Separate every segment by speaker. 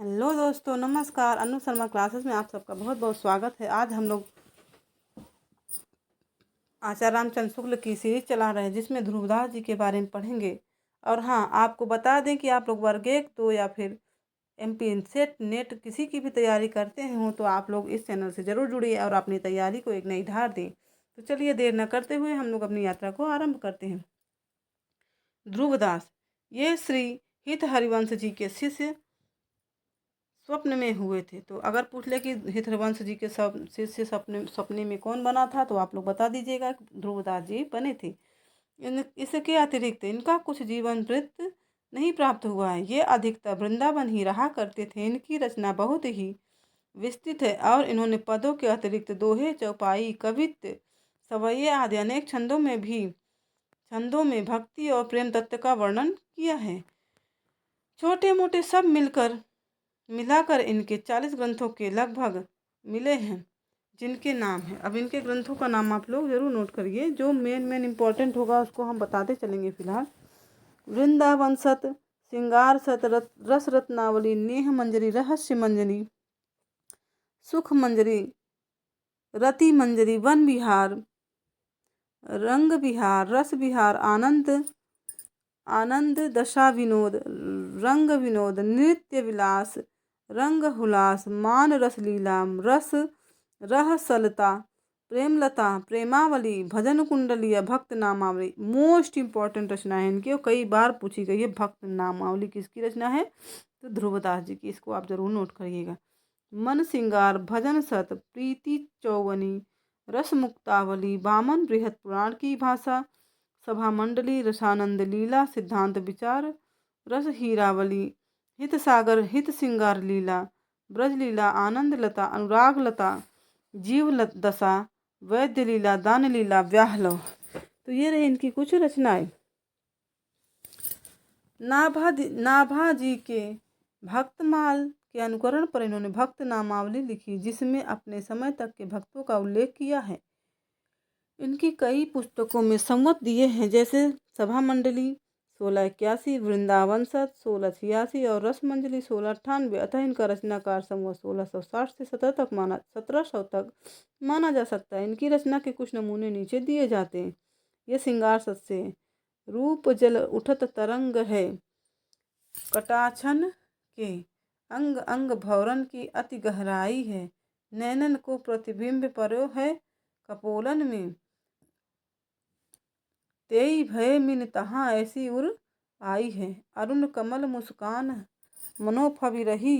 Speaker 1: Hello दोस्तों, नमस्कार। अनु Sharma classes में आप सबका बहुत बहुत स्वागत है। आज हम लोग आचार्य रामचंद्र शुक्ल की सीरीज चला रहे हैं जिसमें ध्रुवदास जी के बारे में पढ़ेंगे। और हाँ, आपको बता दें कि आप लोग वर्ग 1, 2 या फिर MP सेट नेट किसी की भी तैयारी करते हो तो आप लोग इस चैनल से ज़रूर जुड़िए और अपनी तैयारी को एक नई धार दें। तो चलिए देर न करते हुए हम लोग अपनी यात्रा को आरंभ करते हैं। ध्रुवदास ये श्री हित हरिवंश जी के शिष्य स्वप्न में हुए थे। तो अगर पूछ ले कि हितवंश जी के सब शिष्य सपने में कौन बना था तो आप लोग बता दीजिएगा। ध्रुवदास जी बने थे। इसके अतिरिक्त इनका कुछ जीवन वृत्त नहीं प्राप्त हुआ है। ये अधिकतर वृंदावन ही रहा करते थे। इनकी रचना बहुत ही विस्तृत है और इन्होंने पदों के अतिरिक्त दोहे, चौपाई, कवित्व, सवैये आदि अनेक छंदों में भक्ति और प्रेम तत्व का वर्णन किया है। छोटे मोटे सब मिलाकर इनके 40 ग्रंथों के लगभग मिले हैं जिनके नाम है। अब इनके ग्रंथों का नाम आप लोग जरूर नोट करिए। जो मेन इम्पोर्टेंट होगा उसको हम बताते चलेंगे। फिलहाल वृंदावन सत, श्रृंगार सत, रस रत्नावली, नेह मंजरी, रहस्य मंजरी, सुख मंजरी, रति मंजरी, वन विहार, रंग विहार, रस विहार, आनंद दशा विनोद, रंग विनोद, नृत्य विलास, रंग हुलास, मान रसलीला, रस रहसलता, प्रेमलता, प्रेमावली, भजन कुंडली या भक्त नामावली। मोस्ट इम्पॉर्टेंट रचना है इनकी और कई बार पूछी गई है। भक्त नामावली किसकी रचना है? तो ध्रुवदास जी की। इसको आप जरूर नोट करिएगा। मन सिंगार, भजन सत, प्रीति चौवनी, रस मुक्तावली, वामन बृहत पुराण की भाषा, सभा मंडली, रसानंद लीला, सिद्धांत विचार, रस हीरावली, हित सागर, हित सिंगार लीला, ब्रज लीला, आनंद लता, अनुराग लता, जीव दशा, वैद्य लीला, दान लीला, व्याहलव। तो ये रहे इनकी कुछ रचनाएं। नाभा जी के भक्तमाल के अनुकरण पर इन्होंने भक्त नामावली लिखी जिसमें अपने समय तक के भक्तों का उल्लेख किया है। इनकी कई पुस्तकों में संवत दिए हैं जैसे सभा मंडली 1681, वृंदावन सत 1686 और रस मंजरी 1698। अतः इनका रचनाकार समूह 1660 से 1700 तक माना जा सकता है। इनकी रचना के कुछ नमूने नीचे दिए जाते हैं। ये श्रृंगार सत से रूप जल उठत तरंग है, कटाक्षन के अंग अंग भौरन की अति गहराई है, नैनन को प्रतिबिंब परो है कपोलन में, तेई भय मिन तहाँ ऐसी उर आई है, अरुण कमल मुस्कान मनोफवि रही,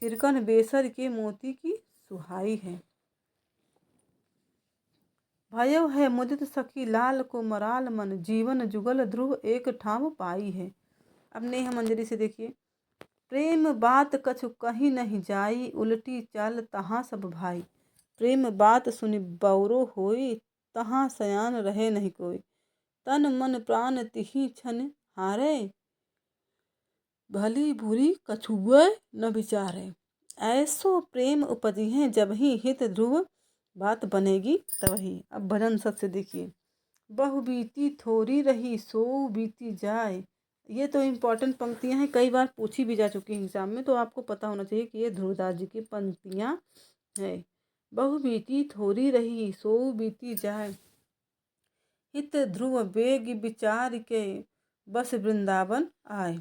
Speaker 1: तिरकन बेसर के मोती की सुहाई है। भयो है मुदित सखी लाल को मराल मन, जीवन जुगल ध्रुव एक ठाम पाई है। अब नेह मंजरी से देखिए। प्रेम बात कछु कहीं नहीं जाई, उल्टी चाल तहाँ सब भाई, प्रेम बात सुनि बौरो होई, तहाँ सयान रहे नहीं कोई, तन मन प्राण तिहि छन हारे, भली बुरी कछुए न विचारे, ऐसो प्रेम उपजी है जब ही हित ध्रुव, बात बनेगी तबही। अब भजन सत से देखिए। बहु बीती थोड़ी रही सो बीती जाए। ये तो इम्पोर्टेंट पंक्तियां हैं, कई बार पूछी भी जा चुकी हैं एग्जाम में, तो आपको पता होना चाहिए कि ये ध्रुवदास जी की पंक्तियां हैं। बहु बीती थोड़ी रही सो बीती जाए, हित ध्रुव बेग विचार के, बस वृंदावन आए,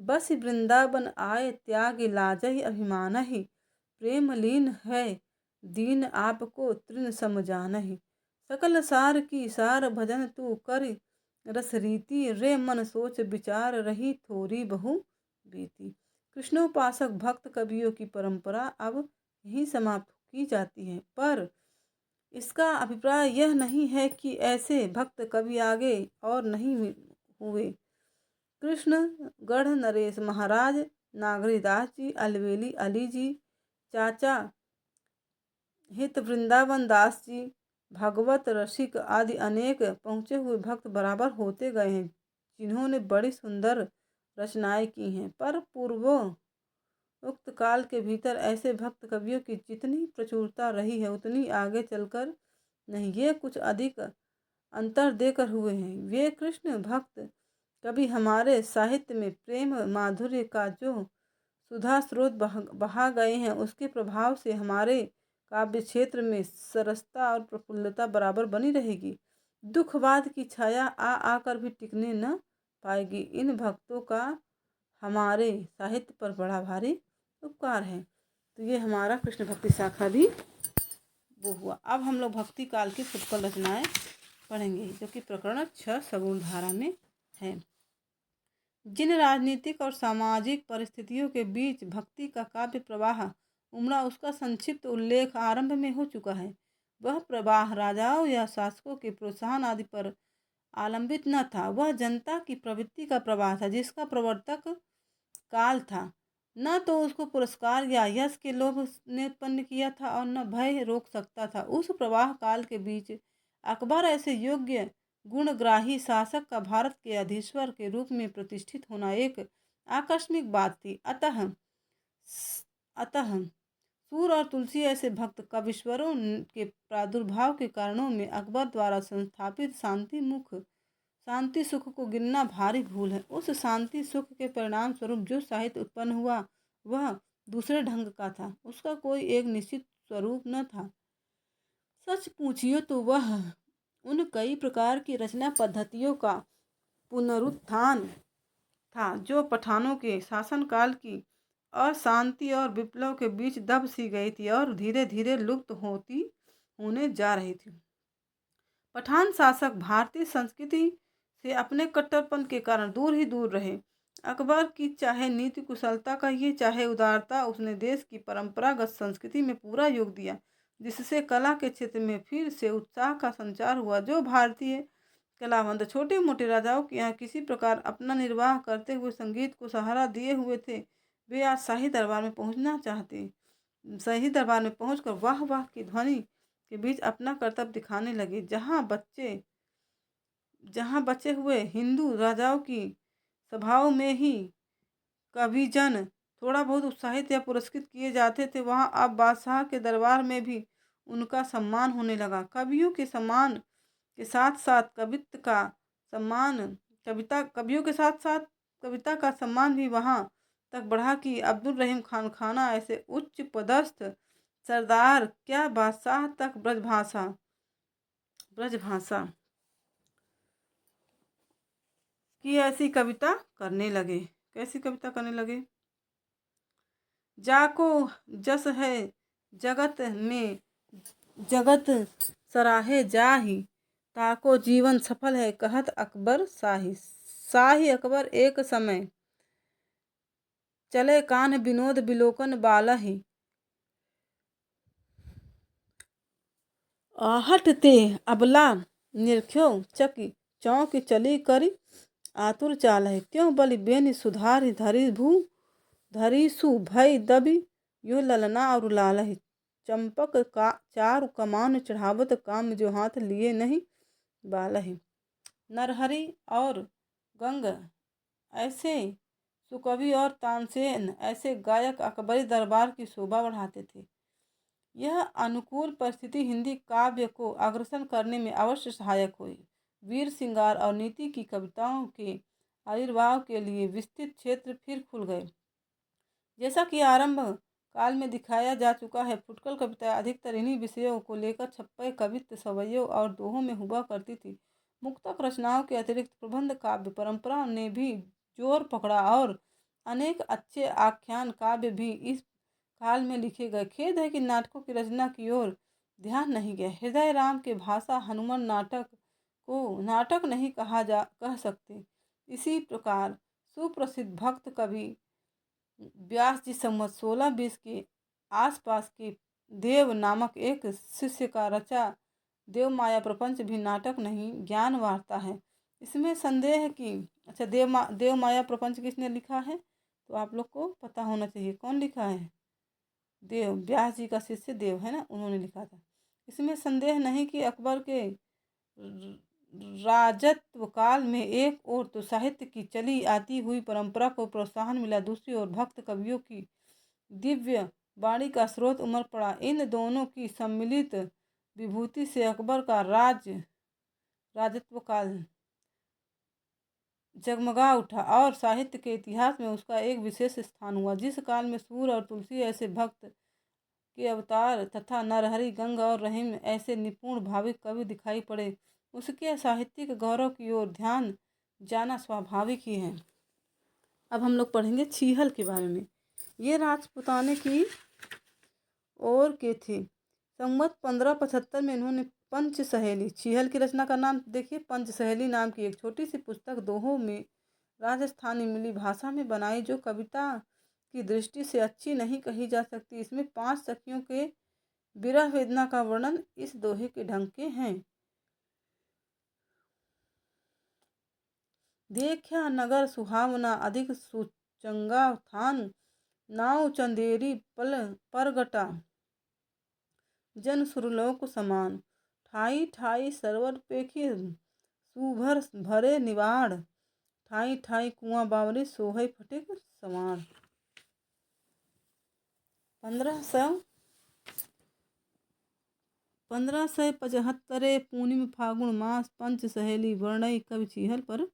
Speaker 1: बस वृंदावन आए, त्याग लाजहि अभिमान ही, प्रेम लीन है दीन आपको तृण समझानहि, सकल सार की सार भजन तू कर, रस रीति रे मन सोच विचार रही, थोड़ी बहु बीती। कृष्णोपासक भक्त कवियों की परंपरा अब यही समाप्त की जाती है, पर इसका अभिप्राय यह नहीं है कि ऐसे भक्त कवि आगे और नहीं हुए। कृष्ण गढ़ नरेश महाराज, नागरीदास जी, अलवेली अली जी, चाचा हित वृंदावन दास जी, भगवत रसिक आदि अनेक पहुँचे हुए भक्त बराबर होते गए हैं जिन्होंने बड़ी सुंदर रचनाएं की हैं। पर उक्त काल के भीतर ऐसे भक्त कवियों की जितनी प्रचुरता रही है उतनी आगे चलकर नहीं। ये कुछ अधिक अंतर देकर हुए हैं। वे कृष्ण भक्त कभी हमारे साहित्य में प्रेम माधुर्य का जो सुधा स्रोत बहा गए हैं। उसके प्रभाव से हमारे काव्य क्षेत्र में सरसता और प्रफुल्लता बराबर बनी रहेगी। दुखवाद की छाया आकर भी टिकने न पाएगी। इन भक्तों का हमारे साहित्य पर बड़ा भारी उपकार है। तो ये हमारा कृष्ण भक्ति शाखा भी वो हुआ। अब हम लोग भक्ति काल की फुटकल रचनाएं पढ़ेंगे, जो कि प्रकरण 6 सगुण धारा में है। जिन राजनीतिक और सामाजिक परिस्थितियों के बीच भक्ति का काव्य प्रवाह उमड़ा, उसका संक्षिप्त उल्लेख आरंभ में हो चुका है। वह प्रवाह राजाओं या शासकों के प्रोत्साहन आदि पर आलंबित न था। वह जनता की प्रवृत्ति का प्रवाह था, जिसका प्रवर्तक काल था। न तो उसको पुरस्कार या यश के लोभ ने उत्पन्न किया था और न भय रोक सकता था। उस प्रवाह काल के बीच अकबर ऐसे योग्य गुणग्राही शासक का भारत के अधीश्वर के रूप में प्रतिष्ठित होना एक आकस्मिक बात थी। अतः सूर और तुलसी ऐसे भक्त कविश्वरों के प्रादुर्भाव के कारणों में अकबर द्वारा संस्थापित शांति सुख को गिनना भारी भूल है। उस शांति सुख के परिणाम स्वरूप जो साहित्य उत्पन्न हुआ वह दूसरे ढंग का था। उसका कोई एक निश्चित स्वरूप न था। सच पूछिए तो वह उन कई प्रकार की रचना पद्धतियों का पुनरुत्थान था जो पठानों के शासनकाल की अशांति और विप्लव के बीच दब सी गई थी और धीरे धीरे लुप्त होने जा रही थी। पठान शासक भारतीय संस्कृति से अपने कट्टरपन के कारण दूर ही दूर रहे। अकबर की चाहे नीति कुशलता कहिए चाहे उदारता, उसने देश की परंपरागत संस्कृति में पूरा योग दिया, जिससे कला के क्षेत्र में फिर से उत्साह का संचार हुआ। जो भारतीय कलावंत छोटे मोटे राजाओं के यहाँ किसी प्रकार अपना निर्वाह करते हुए संगीत को सहारा दिए हुए थे, वे आज शाही दरबार में पहुंचकर वाह वाह की ध्वनि के बीच अपना कर्तव्य दिखाने लगे। जहाँ बचे हुए हिंदू राजाओं की सभाओं में ही कविजन थोड़ा बहुत उत्साहित या पुरस्कृत किए जाते थे, वहाँ अब बादशाह के दरबार में भी उनका सम्मान होने लगा। कवियों के सम्मान के साथ साथ कविता का सम्मान भी वहाँ तक बढ़ा कि अब्दुल रहीम खान खाना ऐसे उच्च पदस्थ सरदार क्या बादशाह तक ब्रजभाषा की ऐसी कविता करने लगे। कैसी कविता करने लगे? जाको जस है जगत में जगत सराहे जाही, ताको जीवन सफल है कहत अकबर शाही अकबर एक समय चले कान विनोद बिलोकन बालही, आहट ते अबला निरख्यो चकी चौक चली करी आतुर चाल है, त्यों बलि बेनि सुधारी धरी सु भय दबी यो ललना और लाल है, चंपक का चार कमान चढ़ावत काम जो हाथ लिए नहीं बाल है। नरहरि और गंग ऐसे सुकवि और तानसेन ऐसे गायक अकबरी दरबार की शोभा बढ़ाते थे। यह अनुकूल परिस्थिति हिंदी काव्य को अग्रसर करने में अवश्य सहायक हुई। वीर श्रृंगार और नीति की कविताओं के आविर्भाव के लिए विस्तृत क्षेत्र फिर खुल गए। जैसा कि आरंभ काल में दिखाया जा चुका है, फुटकल कविताएं अधिकतर इन्हीं विषयों को लेकर छप्पे कवित्व सवैयों और दोहों में हुआ करती थी। मुक्तक रचनाओं के अतिरिक्त प्रबंध काव्य परंपरा ने भी जोर पकड़ा और अनेक अच्छे आख्यान काव्य भी इस काल में लिखे गए। खेद है कि नाटकों की रचना की ओर ध्यान नहीं गया। हृदय राम के भाषा हनुमान नाटक को नाटक नहीं कह सकते। इसी प्रकार सुप्रसिद्ध भक्त कवि व्यास जी संवत 1620 के आसपास के देव नामक एक शिष्य का रचा देव माया प्रपंच भी नाटक नहीं ज्ञान वार्ता है। इसमें संदेह है कि देव माया प्रपंच किसने लिखा है, तो आप लोग को पता होना चाहिए कौन लिखा है। देव व्यास जी का शिष्य देव है ना, उन्होंने लिखा था। इसमें संदेह नहीं कि अकबर के राजत्व काल में एक ओर तो साहित्य की चली आती हुई परंपरा को प्रोत्साहन मिला, दूसरी ओर भक्त कवियों की दिव्य वाणी का स्रोत उमड़ पड़ा। इन दोनों की सम्मिलित विभूति से अकबर का राजत्व काल जगमगा उठा और साहित्य के इतिहास में उसका एक विशेष स्थान हुआ। जिस काल में सूर और तुलसी ऐसे भक्त के अवतार तथा नरहरि, गंगा और रहीम ऐसे निपुण भाविक कवि दिखाई पड़े, उसके साहित्यिक गौरव की ओर ध्यान जाना स्वाभाविक ही है। अब हम लोग पढ़ेंगे छीहल के बारे में। ये राजपुताने की ओर के थे। संवत 1575 में इन्होंने पंच सहेली, छीहल की रचना का नाम देखिए, पंच सहेली नाम की एक छोटी सी पुस्तक दोहों में राजस्थानी मिली भाषा में बनाई, जो कविता की दृष्टि से अच्छी नहीं कही जा सकती। इसमें 5 सखियों के विरह वेदना का वर्णन इस दोहे के ढंग के हैं। देखा नगर सुहावना अधिक सुचंगा थान, नाव चंदेरी पल परगटा जन सुरलोक समान, ठाई ठाई सरवर पेखे सुभर भरे निवाड़, ठाई ठाई कुआं बावरी सोहई फटिक सवार। 1575 पूर्णिम फागुन मास पंच सहेली वर्णई कवि छीहल पर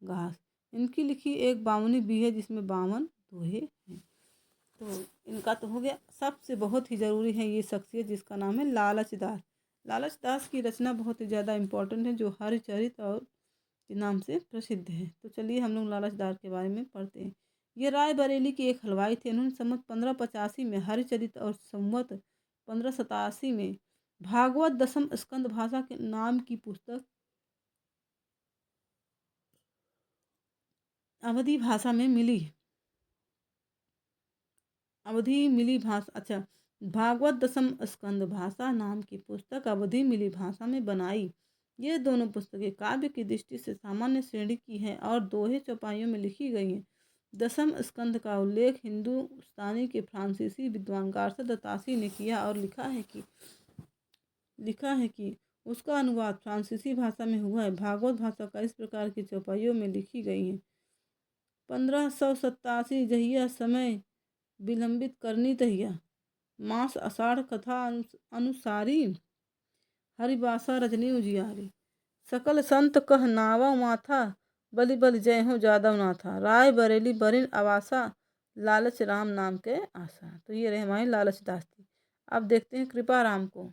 Speaker 1: घास। इनकी लिखी एक बावनी भी है जिसमें 52 दोहे हैं। तो इनका तो हो गया। सबसे बहुत ही ज़रूरी है ये शख्सियत जिसका नाम है लालच दास। लालच दास की रचना बहुत ही ज़्यादा इम्पोर्टेंट है, जो हरिचरित और के नाम से प्रसिद्ध है। तो चलिए हम लोग लालच दास के बारे में पढ़ते हैं। ये रायबरेली के एक हलवाई थे। इन्होंने संवत 1585 में हरिचरित और संवत 1587 में भागवत दशम स्कंद भाषा के नाम की पुस्तक अवधी भाषा में मिली। भागवत दशम स्कंद भाषा नाम की पुस्तक अवधि मिली भाषा में बनाई। ये दोनों पुस्तकें काव्य की दृष्टि से सामान्य श्रेणी की हैं और दोहे चौपाइयों में लिखी गई हैं। दशम स्कंद का उल्लेख हिंदुस्तानी के फ्रांसीसी विद्वान गार्सद तासी ने किया और लिखा है कि उसका अनुवाद फ्रांसीसी भाषा में हुआ है। भागवत भाषा का इस प्रकार की चौपाइयों में लिखी गई है। 1587 जहिया समय विलंबित करनी तहिया, मास आषाढ़ कथा अनुसारी, हरिभाषा रजनी उजियारी, सकल संत कह नावा माथा, बलि बलि जय हो जादव नाथा, राय बरेली बरिन आवासा, लालच राम नाम के आशा। तो ये रहे हमारे लालच दास थी। अब देखते हैं कृपा राम को।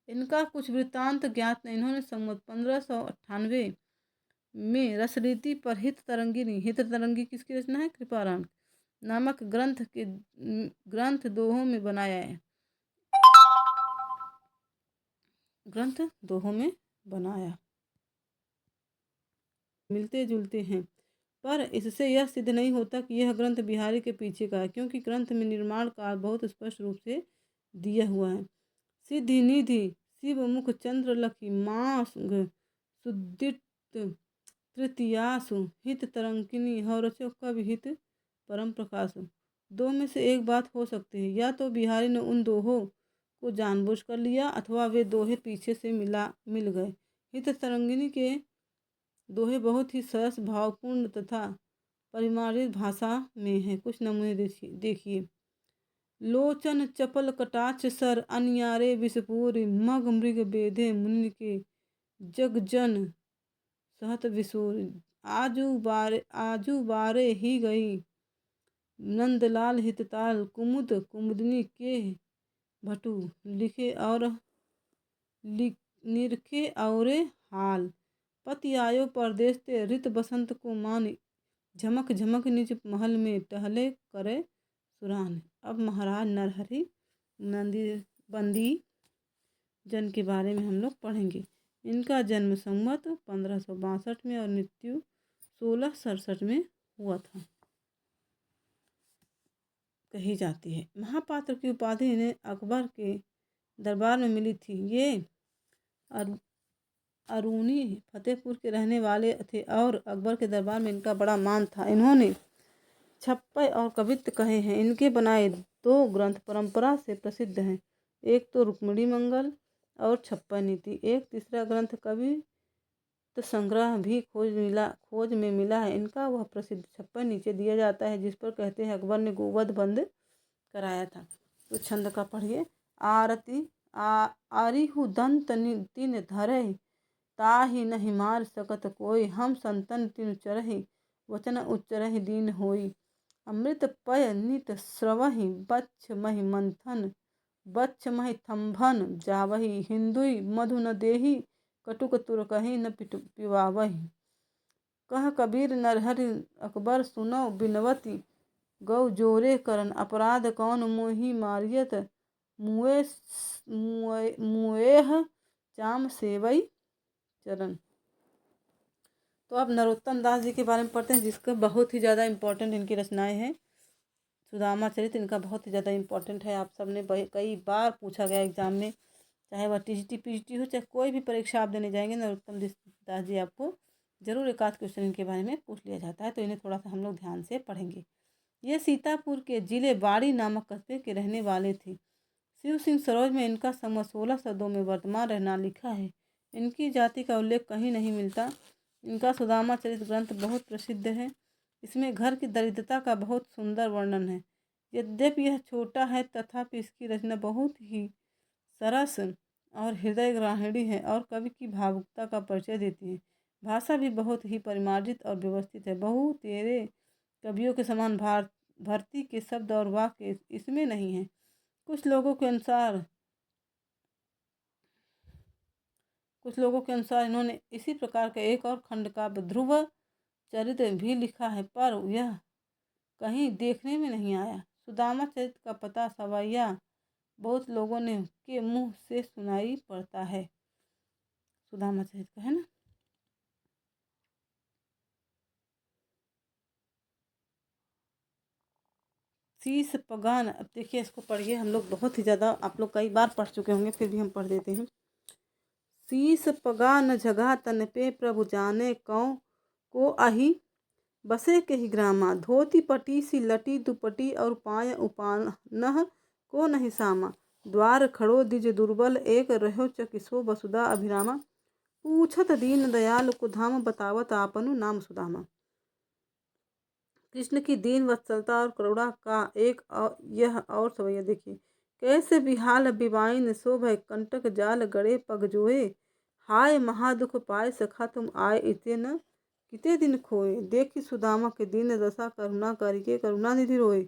Speaker 1: इनका कुछ वृत्तांत ज्ञात नहीं। इन्होंने संवत 1598 में रसरीति पर हित तरंगी किसकी रचना है? कृपा राम नामक ग्रंथ दोहों में बनाया। मिलते जुलते हैं, पर इससे यह सिद्ध नहीं होता कि यह ग्रंथ बिहारी के पीछे का है, क्योंकि ग्रंथ में निर्माण काल बहुत स्पष्ट रूप से दिया हुआ है। सिद्धि निधि शिव मुख चंद्र लखी मास सुदित तृतीयासु हित तरंकिनी हौरचो कवि हित परम प्रकाशु। दो में से एक बात हो सकती है, या तो बिहारी ने उन दोहों को जानबूझ कर लिया अथवा वे दोहे पीछे से मिल गए। हित तरंगिनी के दोहे बहुत ही सरस, भावपूर्ण तथा परिमार्जित भाषा में है। कुछ नमूने देखिए। लोचन चपल कटाक्ष सर, अनियारे विषपूरी, मग मृग बेधे मुनि के, जग जन सहत विसूर, आजू बारे ही गई, नंदलाल हितताल, कुमुद कुमुदनी के भटू, निरखे औरे हाल, पति आयो परदेश ते, रित बसंत को मान, झमक झमक निज महल में, टहले करे सुरान। अब महाराज नरहरि बंदी जन के बारे में हम लोग पढ़ेंगे। इनका जन्म संवत 1562 में और मृत्यु 1667 में हुआ था कही जाती है। महापात्र की उपाधि इन्हें अकबर के दरबार में मिली थी। ये अरूनी फतेहपुर के रहने वाले थे और अकबर के दरबार में इनका बड़ा मान था। इन्होंने छप्पय और कवित्त कहे हैं। इनके बनाए 2 ग्रंथ परंपरा से प्रसिद्ध हैं। एक तो रुक्मिणी मंगल और छप्पय नीति। एक तीसरा ग्रंथ कवित्त संग्रह भी खोज में मिला है। इनका वह प्रसिद्ध छप्पय नीचे दिया जाता है, जिस पर कहते हैं अकबर ने गोवध बंद कराया था। तो छंद का पढ़िए। आरिहु दंत तिन धरे, ताहि नहीं मार सकत कोई। हम संतन तिन चरहि वचन उच्चरहि दीन होई। अमृत पय नित स्रवहि बच्छ महि मंथन बच्छ महि थंभन जावहि। हिंदुई मधु न देहि कटुक तुर कहि न पिवावहि। कह कबीर नरहरि अकबर सुनो बिनवती। गौ जोरे करन अपराध कौन मोहि मारियत। मुएह चाम सेवई चरण। तो अब नरोत्तम दास जी के बारे में पढ़ते हैं, जिसका बहुत ही ज़्यादा इम्पोर्टेंट इनकी रचनाएं हैं। सुदामा चरित्र इनका बहुत ही ज़्यादा इम्पोर्टेंट है। आप सबने कई बार पूछा गया एग्जाम में, चाहे वह टीजीटी पीजीटी हो, चाहे कोई भी परीक्षा आप देने जाएंगे, नरोत्तम दास जी आपको जरूर एक आध क्वेश्चन इनके बारे में पूछ लिया जाता है। तो इन्हें थोड़ा सा हम लोग ध्यान से पढ़ेंगे। ये सीतापुर के जिले बाड़ी नामक कस्बे के रहने वाले थे। शिव सिंह सरोज में इनका संवत 1602 में वर्तमान रहना लिखा है। इनकी जाति का उल्लेख कहीं नहीं मिलता। इनका सुदामा चरित्र ग्रंथ बहुत प्रसिद्ध है। इसमें घर की दरिद्रता का बहुत सुंदर वर्णन है। यद्यपि यह छोटा है तथापि इसकी रचना बहुत ही सरस और हृदय ग्राहिणी है और कवि की भावुकता का परिचय देती है। भाषा भी बहुत ही परिमार्जित और व्यवस्थित है। बहु तेरे कवियों के समान भर्ती के शब्द और वाक्य इसमें नहीं है। कुछ लोगों के अनुसार इन्होंने इसी प्रकार का एक और खंड काव्य ध्रुव चरित्र भी लिखा है, पर यह कहीं देखने में नहीं आया। सुदामा चरित्र का पता सवैया बहुत लोगों ने के मुंह से सुनाई पड़ता है। सुदामा चरित्र का है ना। शीश पगान, अब देखिए इसको पढ़िए। हम लोग बहुत ही ज़्यादा, आप लोग कई बार पढ़ चुके होंगे, फिर भी हम पढ़ देते हैं। शीश पगान जगह तन पे प्रभु जाने कौ को आही बसे के ही ग्रामा। धोती पटी सी लटी दुपटी और पाय उपान को नहीं सामा। द्वार खड़ो दिज दुर्बल एक रहो चकिसो वसुधा अभिरामा। पूछत दीन दयाल को धाम बतावत आपनु नाम सुदामा। कृष्ण की दीन वत्सलता और करुणा का एक यह और सवैया देखिए। कैसे बिहाल बिबाइन सो भय कंटक जाल गड़े पग जोए। हाय महादुख पाए सखा तुम आए इते न किते दिन खोए। देखी सुदामा के दीन दशा करुणा करके करुणा निधि रोए।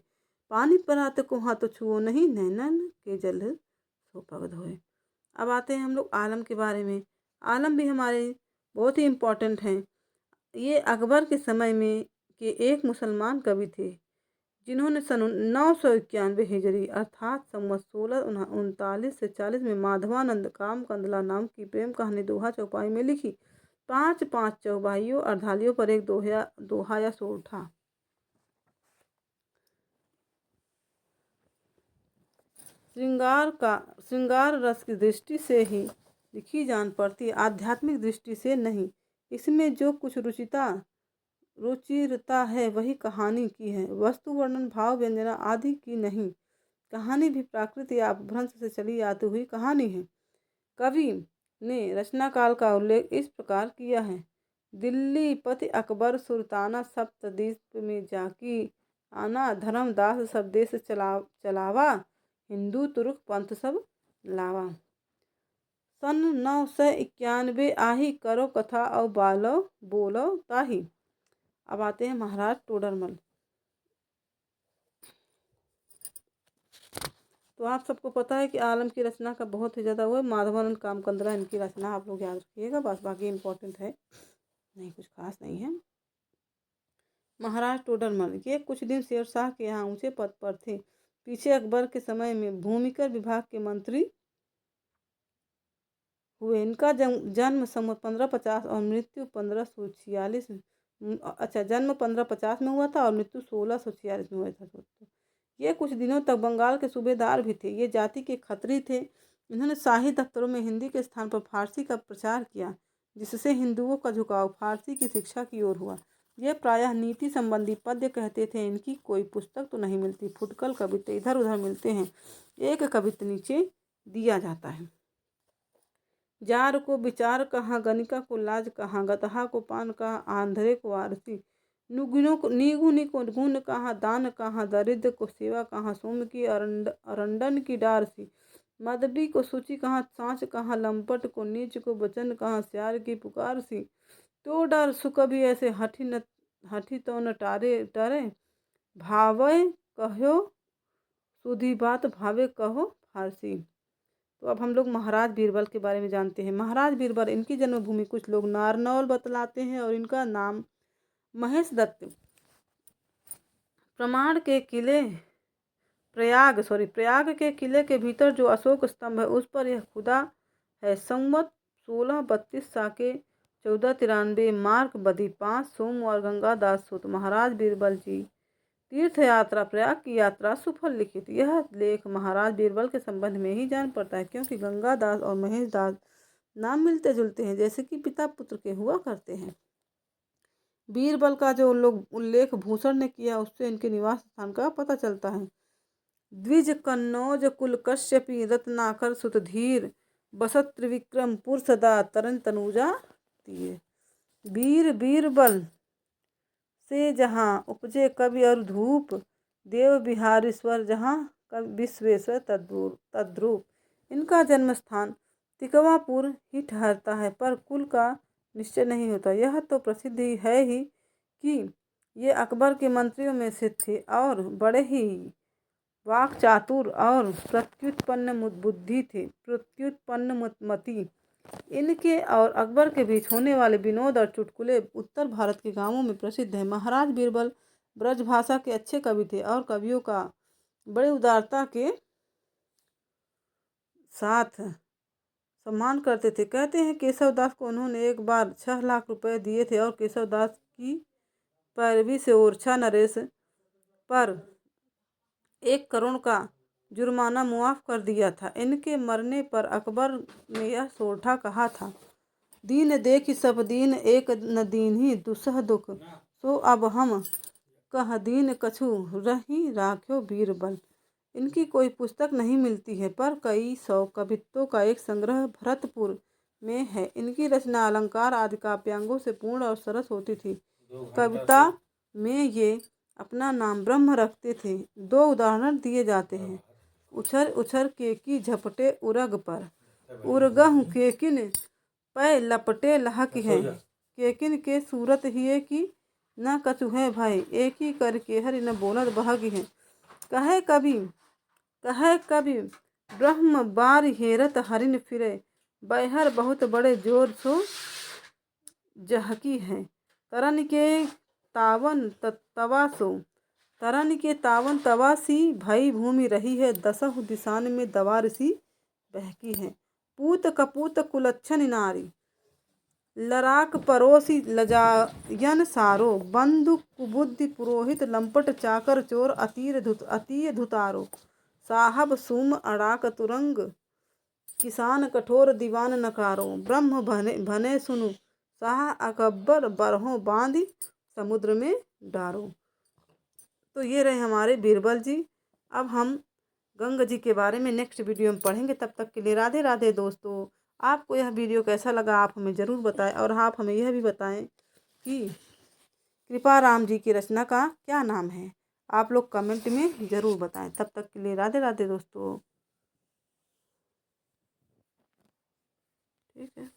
Speaker 1: पानी परात को हाथ छुओ नहीं नैनन के जल सो पग धोए। अब आते हैं हम लोग आलम के बारे में। आलम भी हमारे बहुत ही इम्पोर्टेंट हैं। ये अकबर के समय में के एक मुसलमान कवि थे, जिन्होंने सन 991 हिजरी अर्थात संवत 1639 से 40 में माधवानंद काम कंदला नाम की प्रेम कहानी दोहा चौपाई में लिखी। 5 चौपाइयों अर्धालियों पर एक दोहा या शोर था। श्रृंगार रस की दृष्टि से ही लिखी जान पड़ती, आध्यात्मिक दृष्टि से नहीं। इसमें जो कुछ रुचिरता है वही कहानी की है। वस्तु वर्णन भाव व्यंजना आदि की नहीं। कहानी भी प्राकृत या अपभ्रंश से चली आती हुई कहानी है। कवि ने रचना काल का उल्लेख इस प्रकार किया है। दिल्ली पति अकबर सुल्ताना सप्तद्वीप में जाकी आना। धर्मदास सब देश चलावा हिंदू तुर्क पंथ सब लावा। सन 991 आही करो कथा और बोलो ताही। अब आते हैं महाराज टोडरमल। तो आप सबको पता है कि आलम की रचना का बहुत ही ज़्यादा वो है। माधवानंद काम कंदरा इनकी रचना आप लोग याद रखिएगा, बस बाकी इम्पोर्टेंट है नहीं, कुछ खास नहीं है। महाराज टोडरमल ये कुछ दिन शेरशाह के यहाँ ऊंचे पद पर थे। पीछे अकबर के समय में भूमिकर विभाग के मंत्री हुए। इनका जन्म सन 1550 और मृत्यु 1546 जन्म 1550 में हुआ था और मृत्यु 1646 में हुआ था। ये कुछ दिनों तक बंगाल के सूबेदार भी थे। ये जाति के खत्री थे। इन्होंने शाही दफ्तरों में हिंदी के स्थान पर फारसी का प्रचार किया, जिससे हिंदुओं का झुकाव फारसी की शिक्षा की ओर हुआ। ये प्रायः नीति संबंधी पद्य कहते थे। इनकी कोई पुस्तक तो नहीं मिलती। फुटकल कवित्त इधर उधर मिलते हैं। एक कवित्त नीचे दिया जाता है। जार को विचार कहाँ, गणिका को लाज कहाँ, गतहा को पान कहाँ, आंधरे को आरसी, निगुनी को गुण कहाँ, दान कहाँ, दरिद्र को सेवा कहाँ, सोम की अरंडन की डारसी, मदबी को सूची कहाँ सांच कहाँ लंपट को नीच को बचन कहाँ स्यार की पुकार सी तो डर सु कभी ऐसे हठी तो न टरे भावे कहो सुधी बात भावे कहो फारसी। तो अब हम लोग महाराज बीरबल के बारे में जानते हैं। महाराज बीरबल इनकी जन्मभूमि कुछ लोग नारनौल बतलाते हैं और इनका नाम महेश दत्त प्रयाग के किले के भीतर जो अशोक स्तंभ है उस पर यह खुदा है। संवत 1632 साके 1493 मार्क बदी 5 सोमवार गंगादास सुत महाराज बीरबल जी तीर्थ यात्रा प्रयाग की यात्रा सुफल लिखित। यह लेख महाराज बीरबल के संबंध में ही जान पड़ता है क्योंकि गंगादास और महेश दास नाम मिलते जुलते हैं जैसे कि पिता पुत्र के हुआ करते हैं। बीरबल का जो लोग उल्लेख भूषण ने किया उससे इनके निवास स्थान का पता चलता है। द्विज कन्नौज कुल कश्यपी रत्नाकर सुत धीर बसत त्रिविक्रमपुर सदा तरन तनुजा तीर। वीर बीरबल से जहाँ उपजे कवि और धूप देव बिहारीश्वर जहाँ कवि विश्वेश्वर तद्रूप। इनका जन्म स्थान तिकवापुर ही ठहरता है पर कुल का निश्चय नहीं होता। यह तो प्रसिद्ध ही है ही कि ये अकबर के मंत्रियों में से थे और बड़े ही वाक चातुर और प्रत्युत्पन्न बुद्धि थे प्रत्युत्पन्न मति। इनके और अकबर के बीच होने वाले विनोद और चुटकुले उत्तर भारत के गांवों में प्रसिद्ध हैं। महाराज बीरबल ब्रजभाषा के अच्छे कवि थे और कवियों का बड़े उदारता के साथ सम्मान करते थे। कहते हैं केशवदास को उन्होंने एक बार 6 लाख रुपए दिए थे और केशवदास की पैरवी से ओरछा नरेश पर 1 करोड़ का जुर्माना मुआफ कर दिया था। इनके मरने पर अकबर ने यह सोरठा कहा था, दीन देखि सब दीन एक न दीन्ही दुसह दुख सो अब हम कह दीन कछु रही राख्यो बीरबल। इनकी कोई पुस्तक नहीं मिलती है पर कई सौ कवित्वों का एक संग्रह भरतपुर में है। इनकी रचना अलंकार आदि काव्यांगों से पूर्ण और सरस होती थी। कविता में ये अपना नाम ब्रह्म रखते थे। 2 उदाहरण दिए जाते हैं। उछर उछर केकी झपटे उरग पर उरगहु केकिन पै लपटे लहक है केकिन के सूरत हिये की न कछु है भाई एक ही कर के हरि न बोलत बहग है। कहे कवि ब्रह्म बार हेरत हरिन फिरे बैहर बहुत बड़े जोर सो जहकी है तरन के तावन तवा सी भई भूमि रही है 10 दिशान में दवार सी बहकी है। पूत कपूत कुलच्छन नारी लराक परोसी लजायन सारो बंधु कुबुद्धि पुरोहित लंपट चाकर चोर अतीय धुतारो साहब सुम अड़ाक तुरंग किसान कठोर दीवान नकारो ब्रह्म भने सुनु साह अकबर बरहों बांधी समुद्र में डारो। तो ये रहे हमारे बीरबल जी। अब हम गंगा जी के बारे में नेक्स्ट वीडियो में पढ़ेंगे। तब तक के लिए राधे राधे दोस्तों। आपको यह वीडियो कैसा लगा आप हमें ज़रूर बताएं और आप हमें यह भी बताएं कि कृपाराम जी की रचना का क्या नाम है। आप लोग कमेंट में ज़रूर बताएं। तब तक के लिए राधे राधे दोस्तों। ठीक है।